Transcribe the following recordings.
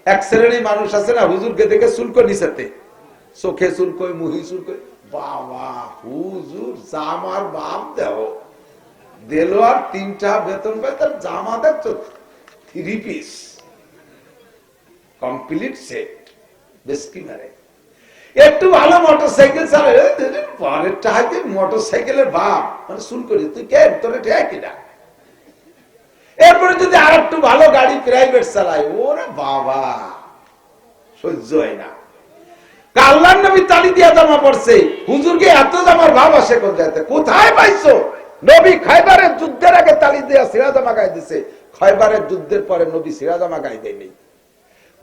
এক শ্রেণীর মানুষ আছে না, হুজুরকে দেখে চুলকো নিচেতে, চোখে চুলকোয়, মুহি চুলকোয়, বাবা হুজুর জামার বাপ দেহ দিল, আর 3টা বেতন পায়, তার জামা দেখছো 3 পিস কমপ্লিট সেট, বেশ কি মারে। একটু ভালো মোটরসাইকেল চালায়, পরের টাহাতে মোটরসাইকেলের বাপ, মানে চুল করি তুই কে, তোর কিনা। এরপরে যদি আর একটু ভালো গাড়ি প্রাইভেট চালায়, ওরে বাবা সহ্য হয় না। আল্লাহর নবী তালি দিয়া জামা পড়ছে, হুজুরকে এত জামার ভাব আসে কোথায় পাইছো? নবী খয়বারের যুদ্ধের আগে তালি দিয়া সিরা জামা গায়ে দিছে, খয়বারের যুদ্ধের পরে নবী সিরা জামা গায়ে দেয়নি।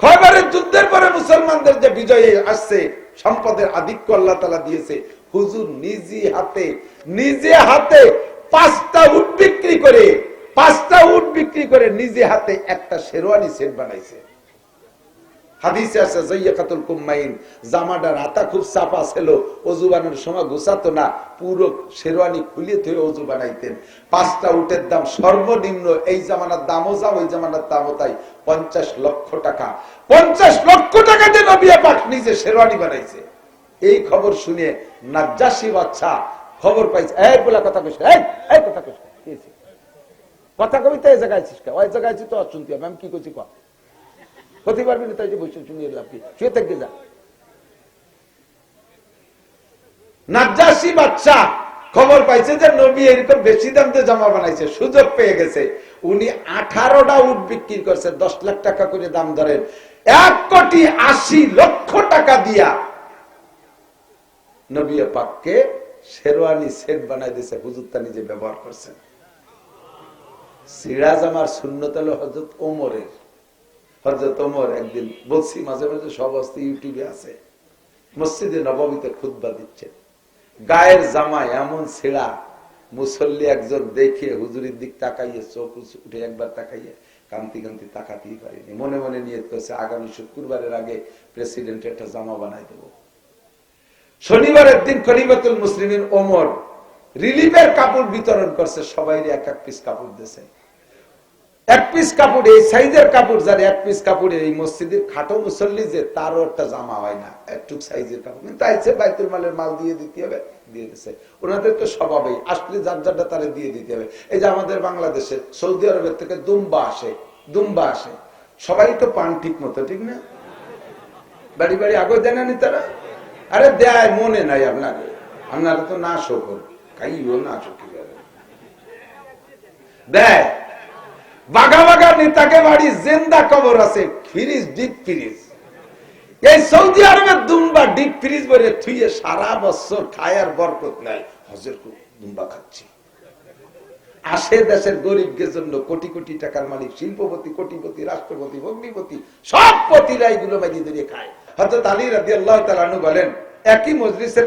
খয়বারের যুদ্ধের পরে মুসলমানদের যে বিজয় আসছে, সম্পদের আধিক্য আল্লাহ তাআলা দিয়েছে, হুজুর নিজে হাতে 5টা উট বিক্রি করে নিজে হাতে একটা শেরওয়ানি সেট বানাইছে। হাদিসে আছে যায়কাতুল কুমাইন, জামাটা রাতা খুব চাপা ছিল, ওযু বানানোর সময় গোছাতো না, পুরো শেরওয়ানি খুলে ধুয়ে ওযু বানাইতেন। 5টা উটের দাম সর্বনিম্ন, এই জামানার দামও যা ওই জামানার দামও তাই, 50 লক্ষ টাকা। 50 লক্ষ টাকা দিয়ে নবী পাক নিজে শেরওয়ানি বানাইছে। এই খবর শুনে নাজ্জাশী বাদশা খবর পাইছে, এই বলা কথা কইছ, এই কথা কইছ, কথা কবিতা এই জায়গায় আছিস, ওই জায়গায় আছি তো শুনতে হবে, আমি কি করছি কর, হতে পারবি না, তাই যে বসে শুনিয়ে লাভ কি, শুয়ে থেকে যা। নাজ্জাশী বাদশা খবর পাইছে যে নবী এরকম বেশি দাম দিয়ে জামা বানাইছে, সুযোগ পেয়ে গেছে। উনি 18টা উট বিক্রি করছে, 10 লাখ টাকা করে দাম ধরেন, 1,80,00,000 টাকা দিয়া নবী পাককে শেরওয়ানি সেট বানাই দিয়েছে, হুজুর তা নিজে ব্যবহার করছেন। সিরা জামার সুন্নত হলো হযরত ওমরের। হযরত ওমর একদিন, বলছি মাঝে মাঝে সব অস্তি ইউটিউবে আছে, মসজিদে নববীতে খুতবা দিচ্ছেন, গায়ের জামা এমন ছেঁড়া, মুসল্লি একজন দেখে হুজুরের দিক তাকাইয়ে, চোখ উঠে একবার তাকাইয়ে কান্তি তাকাতেই পারিনি, মনে মনে নিয়ত করছে আগামী শুক্রবারের আগে প্রেসিডেন্ট একটা জামা বানাই দেব। শনিবারের দিন খলিফাতুল মুসলিমিন ওমর রিলিফের কাপড় বিতরণ করছে, সবাই এক পিস কাপড় দিয়েছে। 1 পিস কাপড়, এই সাইজের কাপড়, যার 1 পিস কাপড়ে এই মসজিদের খাটো মুসল্লি যে, তারও একটা জামা হয় না, একটু সাইজের কাপড়, কিন্তু আইছে বাইতুল মালের মাল দিয়ে দিতে হবে, দিয়ে দিচ্ছে। ওনাদের তো স্বভাবেই আসলে যার যারটা তারা দিয়ে দিতে হবে। এই যে আমাদের বাংলাদেশে সৌদি আরবের থেকে দুম্বা আসে, সবাই তো পান ঠিক মতো, ঠিক না? বাড়ি বাড়ি আগে দেন নি তারা, আরে দেয়, মনে নাই আপনারা তো না শোকর খাইও না চোখে দেয়। বাঘা নেতাকে বাড়ি জেন্দা কবর আছে, ফ্রিজ, ডিপ ফ্রিজ। এই সৌদি আরবের দুম্বা ডিপ ফ্রিজ বলে থুয়ে সারা বছর খায়, আর বরকত নাই। হজের দুম্বা খাচ্ছি, আসে দেশের গরিবদের জন্য কোটি কোটি টাকার মালিক, শিল্পপতি, কোটিপতি, রাষ্ট্রপতি, ভগ্নিপতি, সব পতিরা এগুলো মাঝে ধরে খায়। হযরত আলী রাদিয়াল্লাহু তাআলা আনহু বলেন, একই মজলিসের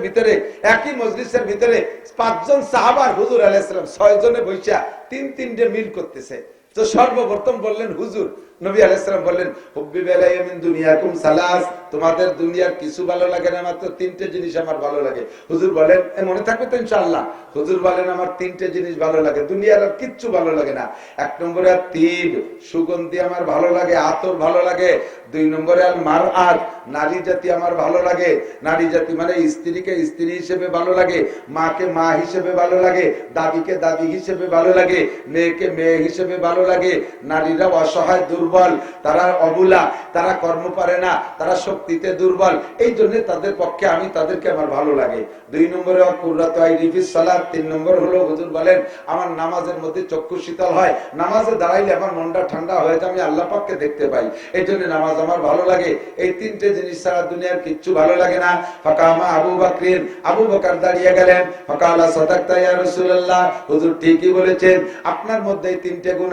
ভিতরে 5 জন সাহাবা আর হুজুর আলাইহিস সালাম 6 জনে বৈশা 3-3টে মিল করতেছে। তো সর্বপ্রথম বললেন হুজুর, নবী আলাইহিস সালাম বললেন, হুব্বি বালাইয়া মিন দুনিয়াকুম সালাস, তোমাদের দুনিয়ার কিছু ভালো লাগে না, মাত্র 3টে জিনিস আমার ভালো লাগে। হুজুর বলেন, মনে থাকবে তো ইনশাআল্লাহ? হুজুর বলেন, আমার 3টে জিনিস ভালো লাগে, দুনিয়ার আর কিচ্ছু ভালো লাগে না। 1 নম্বরে তিব, সুগন্ধি আমার ভালো লাগে, আতর ভালো লাগে। 2 নম্বরে আল মারআত, নারী জাতি আমার ভালো লাগে। নারী জাতি মানে স্ত্রীকে স্ত্রী হিসেবে ভালো লাগে, মাকে মা হিসেবে ভালো লাগে, দাদিকে দাদি হিসেবে ভালো লাগে, মেয়েকে মেয়ে হিসেবে ভালো লাগে। নারীরা অসহায়, দুর্বল, তারা অবুলা, তারা কর্ম পারে না, তারা শক্তিতে দুর্বল, এই জন্য তাদের পক্ষে তাদেরকে আমার ভালো লাগে। 2 নম্বরে কুররাতু আইনি ফিস সালাত, 3 নম্বর হলো হুজুর বলেন, আমার নামাজের মধ্যে চক্ষু শীতল হয়, নামাজে দাঁড়াইলে আমার মনটা ঠান্ডা হয়ে যায়, আমি আল্লাহ পাককে দেখতে পাই, এই জন্য নামাজ আমার ভালো লাগে। এই 3টে জিনিস ছাড়া দুনিয়ার কিচ্ছু ভালো লাগে না। ফাকামা আবু বকর, আবু বকর দাঁড়িয়ে গেলেন, ফাকালা সাদাকতা ইয়া রাসূলুল্লাহ, হুজুর ঠিকই বলেছেন, আপনার মধ্যে এই 3টে গুণ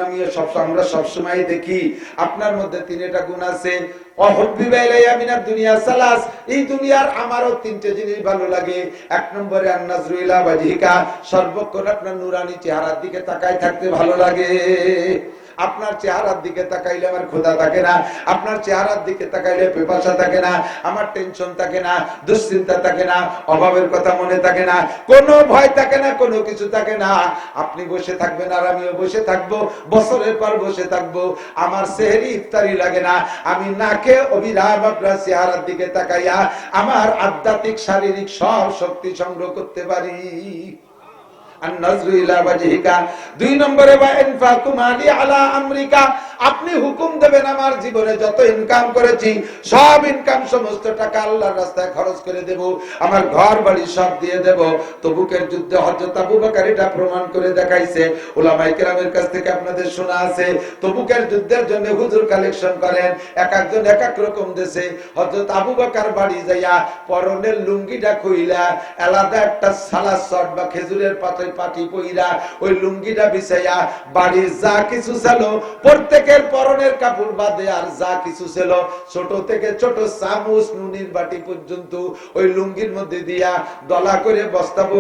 আমরা সবসময় দেখি, আপনার মধ্যে 3টা গুণ আছে। এই দুনিয়ার আমারও 3টে জিনিস ভালো লাগে। 1 নম্বরে আন-নাজরু ইলা ওয়াজহিকা, সর্বক্ষণ আপনার নূরানী চেহারার দিকে তাকায় থাকতে ভালো লাগে। আপনার চেহারার দিকে তাকাইলে আমার ক্ষুধা থাকে না, আপনার চেহারার দিকে তাকাইলে পিপাসা থাকে না, আমার টেনশন থাকে না, দুশ্চিন্তা থাকে না, অভাবের কথা মনে থাকে না, কোনো ভয় থাকে না, কোনো কিছু থাকে না। আপনি বসে থাকবেন আর আমিও বসে থাকবো, বছরের পর বসে থাকবো, আমার সেহরি ইফতারি লাগে না, আমি নাকে অবিরাম আপনার চেহারার দিকে তাকাইয়া আমার আধ্যাত্মিক শারীরিক সব শক্তি সংগ্রহ করতে পারি। দুই নম্বরে আপনি হুকুম দেবেন আমার জীবনে যত ইনকাম করেছি সব ইনকাম সমস্ত টাকা আল্লাহর রাস্তায় খরচ করে দেব, আমার ঘর বাড়ি সব দিয়ে দেব। তবুকের যুদ্ধে হযরত আবু বকর এটা প্রমাণ করে দেখাইছে। উলামায়ে কেরামের কাছ থেকে আপনাদের শোনা আছে, তবুকের যুদ্ধের জন্য হুজুর কালেকশন করেন, এক একজন এক এক রকম দেশে। হযরত আবু বকর বাড়ি যাইয়া পরনের লুঙ্গিটা খুইলা আলাদা একটা সালাদ শট বা খেজুরের পাটি পইরা ওই লুঙ্গিটা বিছাইয়া বাড়ির যা কিছু ছিল প্রত্যেকের পরনের কাপড় বাদে আর যা কিছু ছিল ছোট থেকে ছোট চামচ নুনির বাটি পর্যন্ত ওই লুঙ্গির মধ্যে দিয়া দলা করে বস্তাবো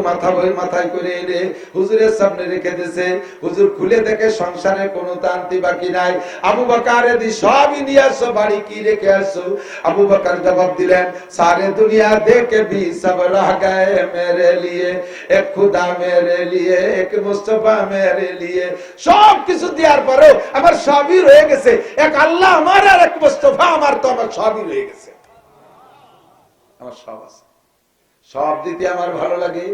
মাথায় করে এনে হুজুরের সামনে রেখে দিয়েছে। হুজুর খুলে দেখে সংসারে কোনো তান্তি বাকি নাই। আবু বকর এদি সবই নিয়ে আসো, বাড়ি কি রেখে আসো? আবু বকর জবাব দিলেন, সারে দুনিয়া দেখে भी सब रह गए मेरे लिए, एक खुदा मेरे लिए, एक मुस्तफा मेरे लिए। সব কিছু দেওয়ার পরেও আমার সবই রয়ে গেছে, এক আল্লাহ আমার আর এক মুস্তফা আমার, তো আমার সবই রয়ে গেছে, আমার সব আছে, সব দিতে আমার ভালো লাগে।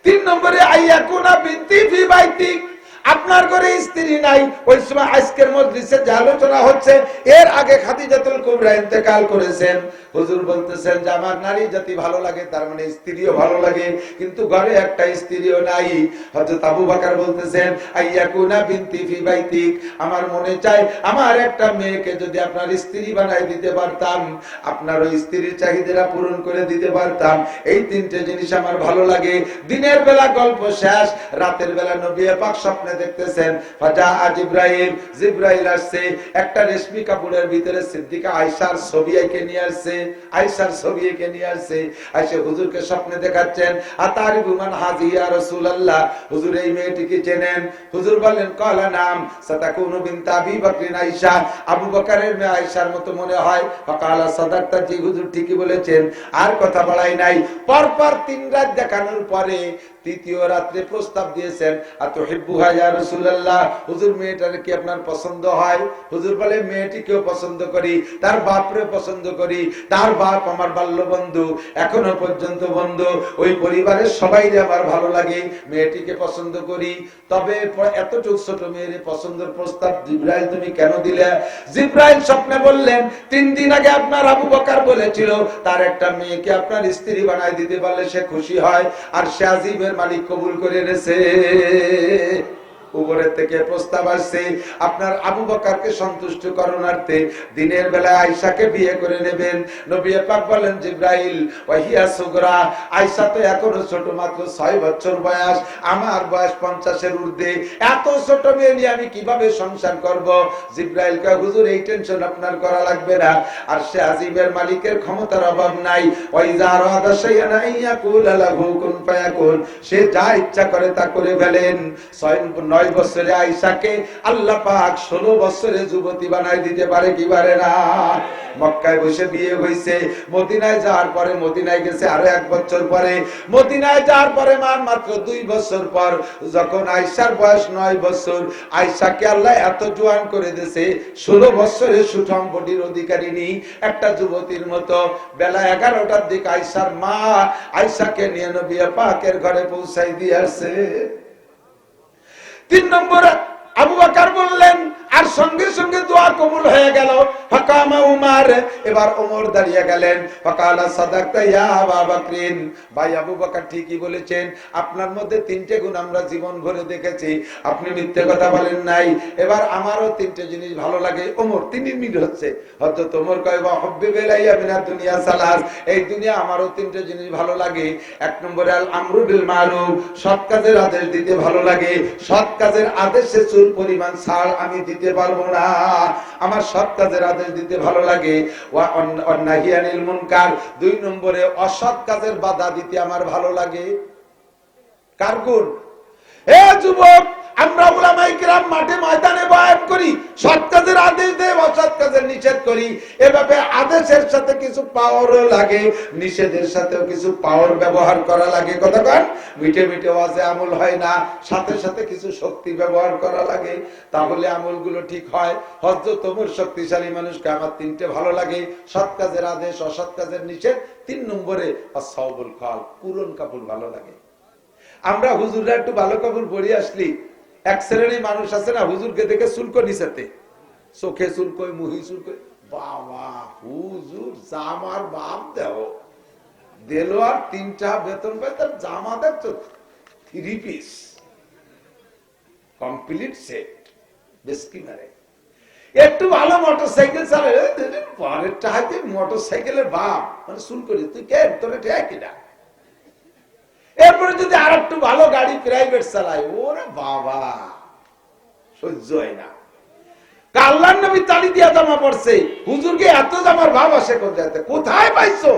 3 নম্বরে আইয়াকুনা বিনতি ফি বাইতিক, আপনার ঘরে স্ত্রী নাই। ওই সময় আজকের মজলিসে যে আলোচনা হচ্ছে, এর আগে খাদিজাতুল কুবরা ইন্তেকাল করেছেন। হুজুর বলতেছেন যে আমার নারী জাতি ভালো লাগে, তার মানে স্ত্রীও ভালো লাগে, কিন্তু ঘরে একটা স্ত্রীও নাই। হযরত আবু বকর বলতেছেন, আইয়াকুনা বিনতি ফি বাইতিক, আমার মনে চায় আমার একটা মেয়েকে যদি আপনার স্ত্রী বানাই দিতে পারতাম, আপনার ওই স্ত্রীর চাহিদাটা পূরণ করে দিতে পারতাম। এই 3টে জিনিস আমার ভালো লাগে। দিনের বেলা গল্প শেষ, রাতের বেলা নবী পাক স্বপ্নে দেখতেছেন, ফাজা জিবরাইল, জিবরাইল আসছে, একটা রেশমি কাপড়ের ভিতরে সিদ্দিকা আয়েশার ছবি এঁকে নিয়ে আসছে, আয়েশার ছবি এঁকে নিয়ে আসছে। আয়েশা হুজুরকে স্বপ্নে দেখাচ্ছেন, আতারিবু মান হাযি ইয়া রাসূলুল্লাহ, হুজুর এই মেয়েটিকে চেনেন? হুজুর বলেন, কালা নাম সাতাকুনু বিনত আবি বকর আয়েশা, আবু বকরের মেয়ে আয়েশার মতো মনে হয়। ফাকালা সাদাকতা, জি হুজুর ঠিকই বলেছেন। আর কথা বাড়াই নাই, পরপর 3 রাত দেখানোর পরে তৃতীয় রাত্রে প্রস্তাব দিয়েছেন, আতুহিব্বুহা ইয়া রাসূলুল্লাহ, হুজুর মেয়েটার কি আপনার পছন্দ হয়? হুজুর বলে, মেয়েটিকেও পছন্দ করি, তার বাপরে পছন্দ করি, তার বাপ আমার বাল্য বন্ধু, এখনো পর্যন্ত বন্ধু, ওই পরিবারের সবাইরে আমার ভালো লাগে, মেয়েটিকে পছন্দ করি। তবে এতটুকু ছোট মেয়ের পছন্দের প্রস্তাব জিবরাইল তুমি কেন দিলে? জিবরাইল স্বপ্নে বললেন, 3 দিন আগে আপনার আবু বকর বলেছিল তার একটা মেয়েকে আপনার স্ত্রী বানাই দিতে পারলে সে খুশি হয়, আর সে আজিবের মালিক কবুল করে নেছে। উপরের থেকে প্রস্তাব আসছে আপনার আবু বকরকে সন্তুষ্ট করণার্থে দিনের বেলায় আয়েশাকে বিয়ে করে নেবেন। নবী পাক বলেন, জিবরাইল ওয়াহিয়া সুগরা, আয়েশা তো এখনো ছোট, মাত্র 6 বছর বয়স, আমার বয়স 50-এর ঊর্ধ্বে, এত ছোট মেয়ে নিয়ে আমি কিভাবে সংসার করব? জিবরাইল কয়, হুজুর এই টেনশন আপনার করা লাগবে না, আর সে আজিবের মালিকের ক্ষমতার অভাব নাই। ওয়াইজা রাদা শাইআন ইয়াকুল লাহু কুন ফায়াকুন, সে যা ইচ্ছা করে তা করে ফেলেন। 9 বছরে আয়েশাকে আল্লাহ পাক 16 বছরে যুবতী বানাই দিতে পারে কি পারে না? মক্কায় বসে বিয়ে হইছে, মদিনায় যাওয়ার পরে, মদিনায় গেছে আরো 1 বছর পরে, মদিনায় যাওয়ার পরে মাত্র 2 বছর পর যখন আয়েশার বয়স 9 বছর, আয়েশাকে আল্লাহ এত জোয়ান করে দিয়েছে, 16 বছরে সুঠাম বডির অধিকারিণী একটা যুবতীর মতো। বেলা 11টার দিকে আয়েশার মা আয়েশাকে নিয়ে নবী পাকের ঘরে পৌঁছাই দিয়ে আসে। 3 নম্বরে আবু বকর বললেন, আর সঙ্গে সঙ্গে দোয়া কবুল হয়ে গেল। ফাকামা উমর, এবার ওমর দাঁড়িয়ে গেলেন। ফাকালা সাদাকতা ইয়া আবু বকরিন, ভাই আবু বকর ঠিকই বলেছেন, আপনার মধ্যে 3টে গুণ আমরা জীবন ভরে দেখেছি, আপনি মিথ্যে কথা বলেন নাই। এবার আমারও 3টে জিনিস ভালো লাগে। ওমর 3 মিনিট হচ্ছে, হযরত ওমর কয়, ওয়া হুব্বিবা ইলাইয়া মিনাদ দুনিয়া সালাস, এই দুনিয়া আমারও 3টে জিনিস ভালো লাগে। 1 নম্বরে আল আমরু বিল মারুফ, সৎ কাজের আদেশ দিতে ভালো লাগে, সৎ কাজের আদেশে চুল পরিমাণ ছাড় আমি দিতে পারবো না, আমার সৎ কাজের আদেশ দিতে ভালো লাগে। ওয়া নাহি আনিল মুনকার, 2 নম্বরে অসৎ কাজের বাধা দিতে আমার ভালো লাগে। কার গুণ? এ যুবক, আমরা উলামায়ে কিরাম মাঠে ময়দানে বয়ান করি, সৎ কাজের আদেশ দেই, অসৎ কাজের নিষেধ করি। এভাবে আদেশের সাথে কিছু পাওয়ারও লাগে, নিষেধের সাথেও কিছু পাওয়ার ব্যবহার করা লাগে। কথা কন, মিটে মিটে ওয়াজে আমল হয় না, সাথে সাথে কিছু শক্তি ব্যবহার করা লাগে, তাহলে আমলগুলো ঠিক হয়। হযরত ওমর শক্তিশালী মানুষকে আমার তিনটে ভালো লাগে, সৎ কাজের আদেশ, অসৎ কাজের নিষেধ, 3 নম্বরে আসসাউবুল খাল, পুরন কাপড় ভালো লাগে। আমরা হুজুররা একটু ভালো কাপড় পরে আসলি, এক শ্রেণীর মানুষ আছে না, হুজুরকে দেখে চুলকো নিচেতে, চোখে চুলকোয়, মুহি চুলকোয়, বাবা হুজুর জামার বাপ দেও দিলো, আর 3টা বেতন পায়, তার জামা দেখছো 3 পিস কমপ্লিট সেট, বেশকি মারে। একটু ভালো মোটরসাইকেল চালালে পরের টাহাতে মোটরসাইকেলের বাপ মানে চুল করি, তুই কে তোর কিনা। এরপরে যদি আর একটু ভালো গাড়ি প্রাইভেট চালায়, ওরে বাবা সহ্য হয় না। আল্লাহর নবী তালি দিয়া জামা পড়ছে, হুজুরকে এত জামার ভাব আসে কোথায় পাইছো?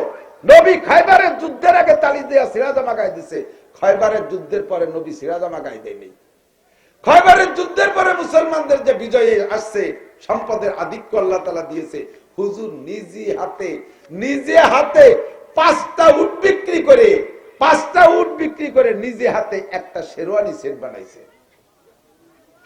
নবী খায়বারের যুদ্ধের আগে তালি দিয়া সিরা জামা গায়ে দিছে, খায়বারের যুদ্ধের পরে নবী সিরা জামা গায়ে দেয়নি। খায়বারের যুদ্ধের পরে মুসলমানদের যে বিজয় আসছে, সম্পদের আধিক্য আল্লাহ তাআলা দিয়েছে, হুজুর নিজে হাতে 5টা উট বিক্রি করে নিজে হাতে একটা শেরওয়ানি সেট বানাইছে।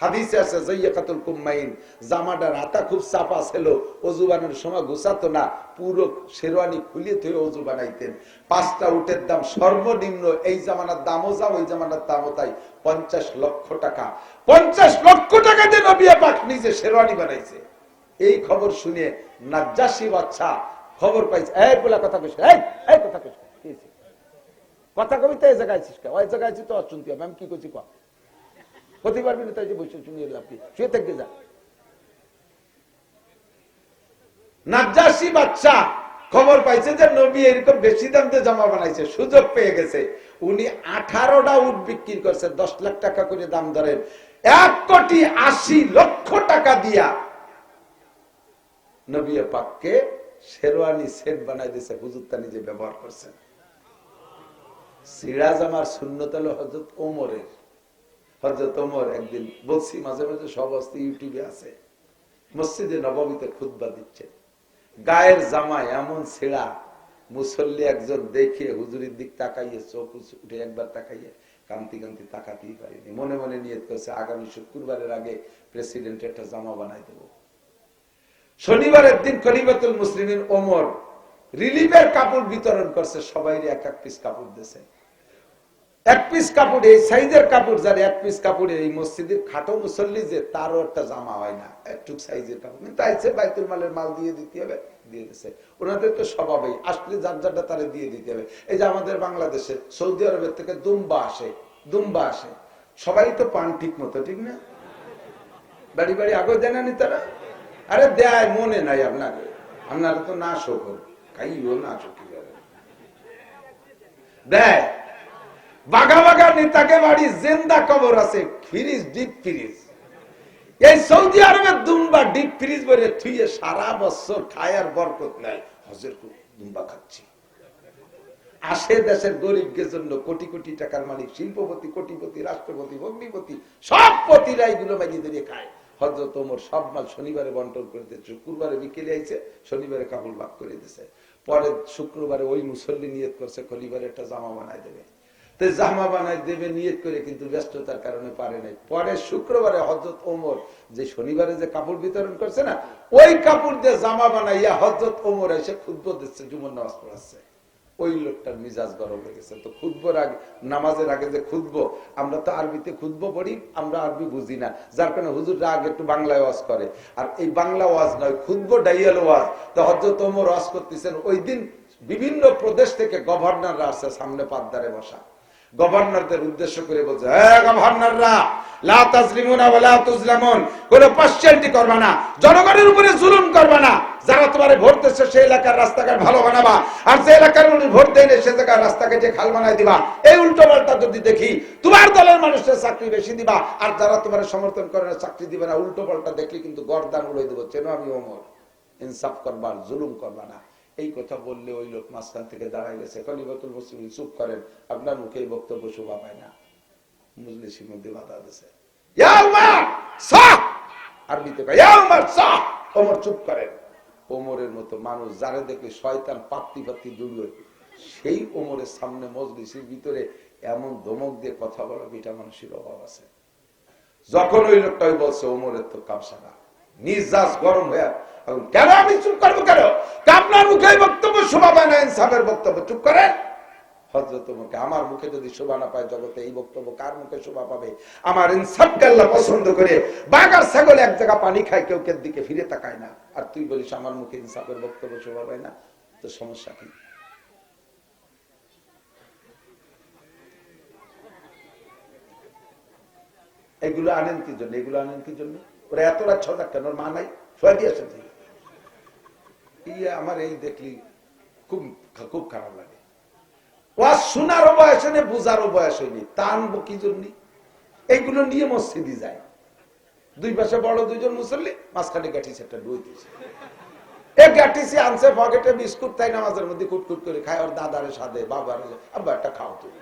হাদিসে আছে যায়কাতুল কুম্মাইন, জামাটার হাতা খুব চাপা ছিল, ওযু বানানোর সময় গোছাতো না, পুরো শেরওয়ানি খুলে থুয়ে ওযু বানাইতেন। 5টা উটের দাম সর্বনিম্ন, এই জামানার দামও যা ওই জামানার দামও তাই, 50 লক্ষ টাকা। 50 লক্ষ টাকা দিয়ে নবী পাক নিজে শেরওয়ানি বানাইছে। এই খবর শুনে নাজ্জাশী বাদশা খবর পাইছে, এই বলা কথা কইছ, এই কথা কইছ, কথা কবিতা এই জায়গায় আছিস, ওই জায়গায় আছি তো শুনতে হবে, আমি কি করছি কম হতে পারবি না, তাই যে বসে শুনিয়ে আপনি শুয়ে থেকে যা। নাজ্জাশী বাদশা খবর পাইছে যে নবী এরকম বেশি দাম দিয়ে জামা বানাইছে, সুযোগ পেয়ে গেছে। উনি 18টা উট বিক্রি করছে, 10 লাখ টাকা করে দাম ধরেন, 1,80,00,000 টাকা দিয়া নবী পাককে শেরওয়ানি সেট বানাই দিয়েছে, হুজুর তা নিজে ব্যবহার করছেন। সিরা জামার সুন্নত হলো হযরত ওমরের। হযরত ওমর একদিন, বলছি মাঝে মাঝে সব অস্তি ইউটিউবে আছে, মসজিদে নববীতে খুতবা দিচ্ছে, গায়ের জামা এমন ছেঁড়া, মুসল্লি একজন দেখে হুজুরের দিক তাকাইয়ে, চোখ উঠে একবার তাকাইয়ে কান্তি কান্তি তাকাতেই পারিনি। মনে মনে নিয়ত করছে আগামী শুক্রবারের আগে প্রেসিডেন্ট একটা জামা বানাই দেব। শনিবারের দিন খলিফাতুল মুসলিমিন ওমর রিলিফের কাপড় বিতরণ করছে, সবাই এক এক পিস কাপড় দিয়েছে। 1 পিস কাপড়, এই সাইজের কাপড়, যার 1 পিস কাপড়ে এই মসজিদের খাটো মুসল্লি যে, তারও একটা জামা হয় না, একটু সাইজের কাপড়, কিন্তু তাইছে বাইতুল মালের মাল দিয়ে দিতে হবে, দিয়ে দিছে। ওনাদের তো স্বভাবই আসলে যার যারটা তারে দিয়ে দিতে হবে। এই যে আমাদের বাংলাদেশে সৌদি আরবের থেকে দুম্বা আসে, সবাই তো পান ঠিক মতো, ঠিক না? বাড়ি বাড়ি আগে দেন নি তারা, আরে দেয় মনে নাই আপনারা তো না শোকর খাইও না চুকি দেয়। বাঘা বাঘা নেতাকে বাড়ি জিন্দা কবর আছে, ফ্রিজ, ডিপ ফ্রিজ। এই সৌদি আরবের দুম্বা ডিপ ফ্রিজ ভরে থুইয়ে সারা বছর খায়, আর বরকত নাই। হজের দুম্বা খাচ্ছি, আসে দেশের গরিবদের জন্য কোটি কোটি টাকার মালিক, শিল্পপতি, কোটিপতি, রাষ্ট্রপতি, ভগ্নিপতি, সব পতিরা এগুলো বাজিয়ে দিয়ে খায়। হযরত ওমর সব মাল শনিবারে বন্টন করে দিয়েছে, শুক্রবারে বিকেলে আইছে, শনিবারে কাপড় ভাগ করে দিয়েছে। পরে শুক্রবারে ওই মুসল্লি নিয়ত করছে খলিফার একটা জামা বানাই দেবে, তো জামা বানাই দেবে নিয়ত করে, কিন্তু ব্যস্ততার কারণে পারে নাই। পরে শুক্রবারে হযরত ওমর যে শনিবারে যে কাপড় বিতরণ করছে না, ওই কাপড় দিয়ে জামা বানাইয়া হযরত ওমর এসে খুতবা দিচ্ছে, জুমার নামাজ পড়াচ্ছে। ওই লোকটার মিজাজ গরম হয়ে গেছে। তো খুতবার আগে, নামাজের আগে যে খুতবো, আমরা তো আরবিতে খুতবো পড়ি, আমরা আরবি বুঝি না, যার কারণে হুজুররা আগে একটু বাংলায় ওয়াজ করে, আর এই বাংলা ওয়াজ নয়, খুতবো ডাইয়াল ওয়াজ। তো হযরত ওমর ওয়াজ করতেছেন, ওই দিন বিভিন্ন প্রদেশ থেকে গভর্নররা আসছে, সামনে পাদ্দারে বসা। গভর্নরদের উদ্দেশ্য করে বলছে, হ্যাঁ গভর্নররা, লা তাজলিমুনা ওয়া লা তুজলামুন, কোনো পার্সিয়ালিটি করবা না, জনগণের উপরে জুলুম করবা না, যারা তোমারে ভোট দিচ্ছে সেই এলাকার রাস্তাঘাট ভালো বানাবা, আর যে এলাকার মানুষ ভোট দেয় না সে জায়গার রাস্তাকে যে খাল বানাই দিবা। এই উল্টো পাল্টা যদি দেখি, তোমার দলের মানুষের চাকরি বেশি দিবা, আর যারা তোমার সমর্থন করে না চাকরি দিবে না। উল্টো পাল্টা দেখলে কিন্তু গর্দান উড়াই দেবো, চেনো আমি ওমর, ইনসাফ করবা, জুলুম করবা না। এই কথা বললে ওই লোক মাঝখান থেকে দাঁড়ায় গেছে। খলিফাতুল মুসলিমিন চুপ করেন, আপনার মুখে বক্তব্য শোভা পায় না, মজলিসের মধ্যে বাধা দিয়েছে। আরবিতে ওমর চুপ করেন। ওমরের মতো মানুষ যারা দেখলে শয়তান পাত্তি পাত্তি ডুবে, সেই ওমরের সামনে মজলিসের ভিতরে এমন ধমক দিয়ে কথা বলা বিটা মানুষের অভাব আছে। যখন ওই লোকটাই বলছে ওমরের তো কামসারা, নিজাজ গরম হয়ে, কেন আমি চুপ করবো কেন? আপনার মুখে বক্তব্য শোভা পায় না, ইনসাফের বক্তব্য, চুপ করেন। হযরত ওমরকে, আমার মুখে যদি শোভা না পায় জগতে, এই বক্তব্য কার মুখে শোভা পাবে? আমার ইনসাফকে আল্লাহ পছন্দ করে। বাগার ছাগল এক জায়গা পানি খায়, কেউ কেউ দিকে ফিরে তাকায় না, আর তুই বলিস আমার মুখে ইনসাফের বক্তব্য শোভা পায় না, তো সমস্যা কি? এগুলো আনেন কি জন্য? এগুলো আনেন কি জন্য? ওরা এত রাত ছটা কেন? মা নাই, শোয়া দিয়েছেন। আমার এই দেখলি খুব খুব খারাপ লাগে। শোনারও বয়স নেই, বুঝারও বয়স হয়নি, তা আনবো কি জন্য? এইগুলো নিয়ে মসজিদে যায়, দুই পাশে বড় দুইজন মুসল্লি, মাঝখানে গাঠিছে একটা ডুইতেছে। এই গাঠিছে আনছে পকেটে বিস্কুট, তাই নামাজের মধ্যে কুটকুট করে খায়। ওর দাদারে সাথে বাবার, আব্বা একটা খাও তুমি।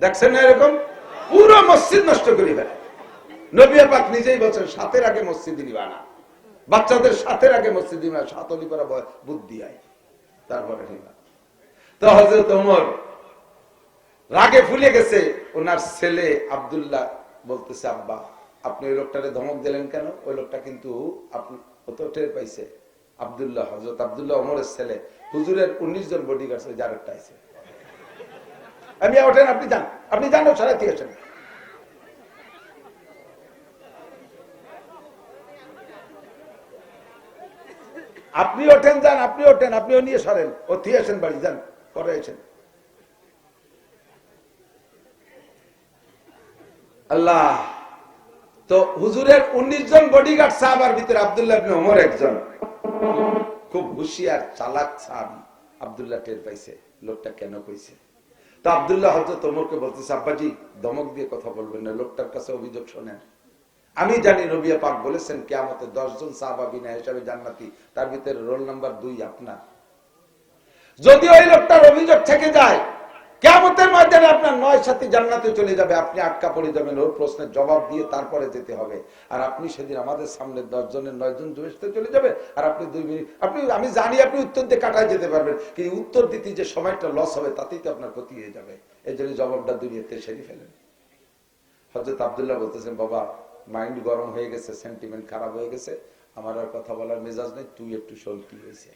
দেখছেন না এরকম? পুরো মসজিদ নষ্ট করি ফেলে। নবী পাক নিজেই বলছেন, সাতের আগে মসজিদ নিবা না, বাচ্চাদের সাতের আগে মসজিদ নিবা, সাতলি করা বুদ্ধি আয়, তারপরে নিবা। তো হযরত ওমর রাগে ফুলে গেছে। ওনার ছেলে আব্দুল্লাহ বলতেছে, আব্বা আপনি ওই লোকটারে ধমক দিলেন কেন? ওই লোকটা কিন্তু টের পাইছে। আব্দুল্লাহ, হযরত আব্দুল্লাহ ওমরের ছেলে, হুজুরের 19 জন বডিগার্ড ওই যার একটা আছে। আমি ওঠেন, আপনি যান, আপনি যান, সারা দিয়েছেন। আপনি ওঠেন, যান, আপনি ওঠেন, আপনিও নিয়ে সরেন, ও থিয়েছেন বাড়ি, যান, পরে এসেন। আল্লাহ। তো হুজুরের 19 জন বডিগার্ড সাহাবার ভিতরে আব্দুল্লাহ ইবনে ওমর একজন। খুব হুঁশিয়ার চালাক সাহাবী। আব্দুল্লাহ টের পাইছে লোকটা কেন কইছে। তো আব্দুল্লাহ হযরত ওমরকে বলতেছে, আব্বাজি ধমক দিয়ে কথা বলবেন না, লোকটার কাছে অভিযোগ শোনেন। আমি জানি নবী পাক বলেছেন কিয়ামতে 10 জন সাহাবা বিনা হিসাবে জান্নাতি, তার ভিতরে রোল নাম্বার 2 আপনার। যদি ওই লোকটার অভিযোগ থেকে যায়, কিয়ামতের ময়দানে আপনার 9 সাথী জান্নাতে চলে যাবে, আপনি আটকা পড়ে যাবেন, ওর প্রশ্নের জবাব দিয়ে তারপরে যেতে হবে। আর আপনি সেদিন আমাদের সামনে 10 জনের 9 জন জুয়েসতে চলে যাবে, আর আপনি 2 মিনিট, আমি জানি আপনি উত্তর দিয়ে কাটায় যেতে পারবেন, কিন্তু উত্তর দিতে যে সময়টা লস হবে তাতেই তো আপনার ক্ষতি হয়ে যাবে। এই জন্য জবাবটা দুনিয়াতে সেরে ফেলেন। হযরত আব্দুল্লাহ বলতেছেন, বাবা মাইন্ড গরম হয়ে গেছে, সেন্টিমেন্ট খারাপ হয়ে গেছে, আমার আর কথা বলার মেজাজ নেই, তুই একটু শোন কি হয়েছে।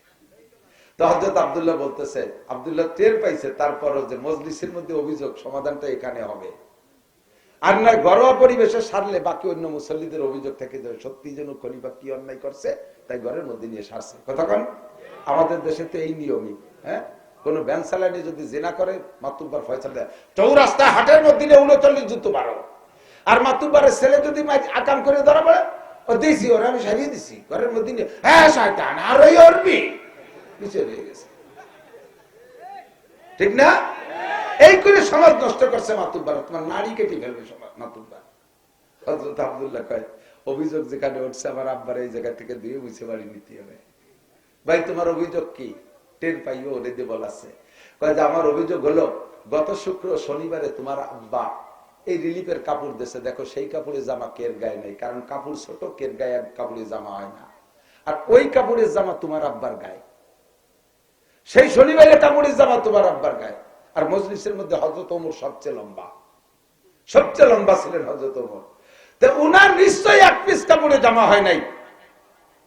তো হযরত আব্দুল্লাহ বলতেছে, আব্দুল্লাহ টের পাইছে তারপরও যে মজলিসের মধ্যে অভিযোগ সমাধানটা এখানে হবে, আর না ঘরোয়া পরিবেশে সারলে বাকি অন্য মুসল্লিদের অভিযোগ থেকে যাবে, সত্যি যেন খলিফা কি অন্যায় করছে, তাই ঘরের মধ্যে নিয়ে সারছে। কথা কন, আমাদের দেশে তো এই নিয়মই। হ্যাঁ, কোন ব্যান চালানি যদি জেনা করে, মাতুব্বার ফয়সালা দেয়, চৌরাস্তায় হাটের মধ্যে 39 জুতো বারো। আর মাতুব্বারের ছেলে যদি আকাম করে ধরা পড়ে, ও দিয়েছি ওরা, আমি সারিয়ে দিছি ঘরের মধ্যে নিয়ে, হ্যাঁ শয়তান আর ওই অরবি পিছিয়ে রয়ে গেছে। ঠিক না? এই করে সমাজ নষ্ট করছে মাতুব্বার, তোমার নারী কেটে ফেলবে সমাজ মাতুব্বার। হযরত আব্দুল্লাহ কয়, অভিযোগ যেখানে উঠছে আমার আব্বার এই জায়গা থেকে দিয়ে মুছে বাড়ি নিতে হবে। ভাই তোমার অভিযোগ কি? টের পাইও ওরে দিয়ে বলাছে। কয় যে আমার অভিযোগ হলো, গত শনিবারে তোমার আব্বা এই রিলিফের কাপড় দিয়েছে, দেখো সেই কাপড়ের জামা কের গায়ে নেই, কারণ কাপড় ছোট, কের গায়ে কাপড়ের জামা হয় না, আর ওই কাপড়ের জামা তোমার আব্বার গায়ে। সেই শনিবারে কাপড়ের জামা তোমার আব্বার গায়ে। আর মজলিসের মধ্যে হযরত ওমর সবচেয়ে লম্বা ছিলেন হযরত ওমর। তো উনার নিশ্চয়ই 1 পিস কাপড়ে জামা হয় নাই,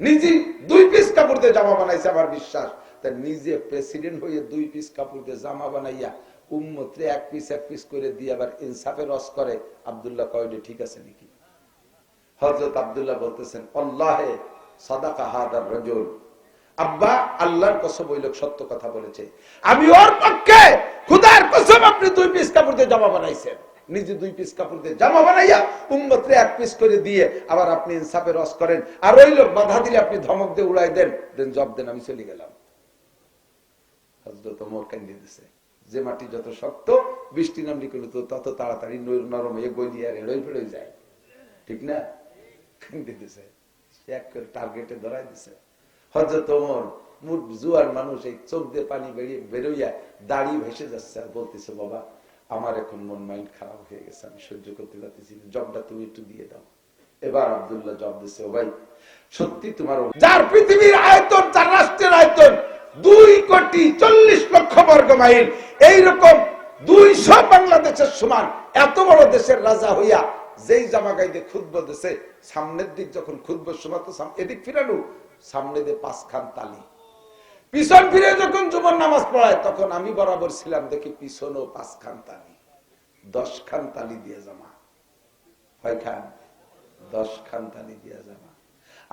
নিজে 2 পিস কাপড় দিয়ে জামা বানাইছে আমার বিশ্বাস। তা নিজে প্রেসিডেন্ট হয়ে 2 পিস কাপড় দিয়ে জামা বানাইয়া উম্মতরে 1 পিস করে দিয়ে আবার ইনসাফের রস করে। আব্দুল্লাহ কয়ডে ঠিক আছে নাকি? হযরত আব্দুল্লাহ বলতেছেন, আল্লাহে সাদাকা হাদার রাজুল, আব্বা আল্লাহর কসম ওই লোক সত্য কথা বলেছে, আমি ওর পক্ষে খোদার কসম আপনি 2 পিস কাপড় দিয়ে জামা বানাইছেন, নিজে 2 পিস কাপড় দিয়ে জামা বানাইয়া উম্মতরে 1 পিস করে দিয়ে আবার আপনি ইনসাফের রস করেন, আর ওই লোক বাধা দিলে আপনি ধমক দিয়ে উড়াই দেন, জব দেন, আমি চলে গেলাম। হযরত ওমর কান্দে দিছে, যে মাটি যত শক্ত বৃষ্টি নামলি করলে তো তত তাড়াতাড়ি নরম হয়ে গলিয়ে আর এড়ই ফেড়ে যায়। ঠিক না? কান্দে দিছে, এক করে টার্গেটে ধরাই দিছে। হযরত ওমর জুয়ার মানুষ, এই চোখ দিয়ে পানি বেরোইয়া দাড়ি ভেসে যাচ্ছে, আর বলতেছে, বাবা আমার এখন মন মাইন্ড খারাপ হয়ে গেছে, আমি সহ্য করতে পারতেছি না, জবটা তুমি একটু দিয়ে দাও। এবার আব্দুল্লাহ জব দিছে, ও ভাই সত্যি তোমার, যার পৃথিবীর আয়তন, যার রাষ্ট্রের আয়তন 2,40,00,000 বর্গ মাইল, এইরকম 200 বাংলাদেশের সমান এত বড় দেশের রাজা হইয়া যেই জামা গাইতে খুতবা দিছে, সামনের দিক যখন খুতবা শোনাতো এদিক ফিরানো, সামনে দিয়ে 5 খান তালি, পিছন ফিরে যখন জুমার নামাজ পড়ায় তখন আমি বরাবর ছিলাম, দেখি পিছনও 5 খান তালি, 10 খান তালি দিয়ে জামা, 10 খান তালি দিয়ে জামা।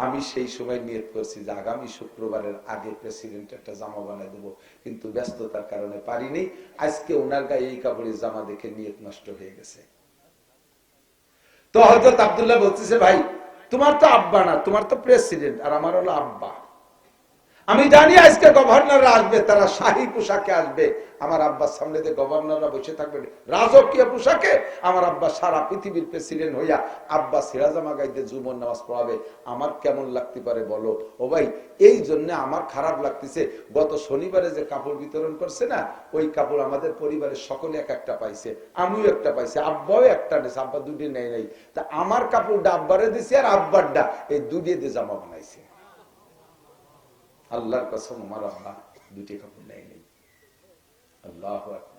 আমি সেই সময় নিয়ত করছি যে আগামী শুক্রবারের আগে প্রেসিডেন্ট একটা জামা বানাই দেবো, কিন্তু ব্যস্ততার কারণে পারিনি। আজকে ওনার গায়ে এই কাপড়ের জামা দেখে নিয়ত নষ্ট হয়ে গেছে। তো হযরত আব্দুল্লাহ বলতেছে, ভাই তোমার তো আব্বা না, তোমার তো প্রেসিডেন্ট, আর আমার হলো আব্বা। আমি জানি আজকে গভর্নররা আসবে, তারা শাহী পোশাকে আসবে, আমার আব্বার সামনে দিয়ে গভর্নররা বসে থাকবে রাজকীয় পোশাকে, আমার আব্বা সারা পৃথিবীর প্রেসিডেন্ট হইয়া আব্বা সিরাজামা গাইতে জুমার নামাজ পড়াবে, আমার কেমন লাগতে পারে বলো। ও ভাই এই জন্য আমার খারাপ লাগতেছে, গত শনিবারে যে কাপড় বিতরণ করছে না, ওই কাপড় আমাদের পরিবারের সকলে এক একটা পাইছে, আমিও একটা পাইছি, আব্বাও একটা নিয়েছে, আব্বা দুটি নেই নাই, তা আমার কাপড়টা আব্বারে দিছি আর আব্বারটা এই দুটি দিয়ে জামা বানাইছে। আল্লাহর কসম আমার আব্বা দুটি কাপড় নেই। আল্লাহু আকবার।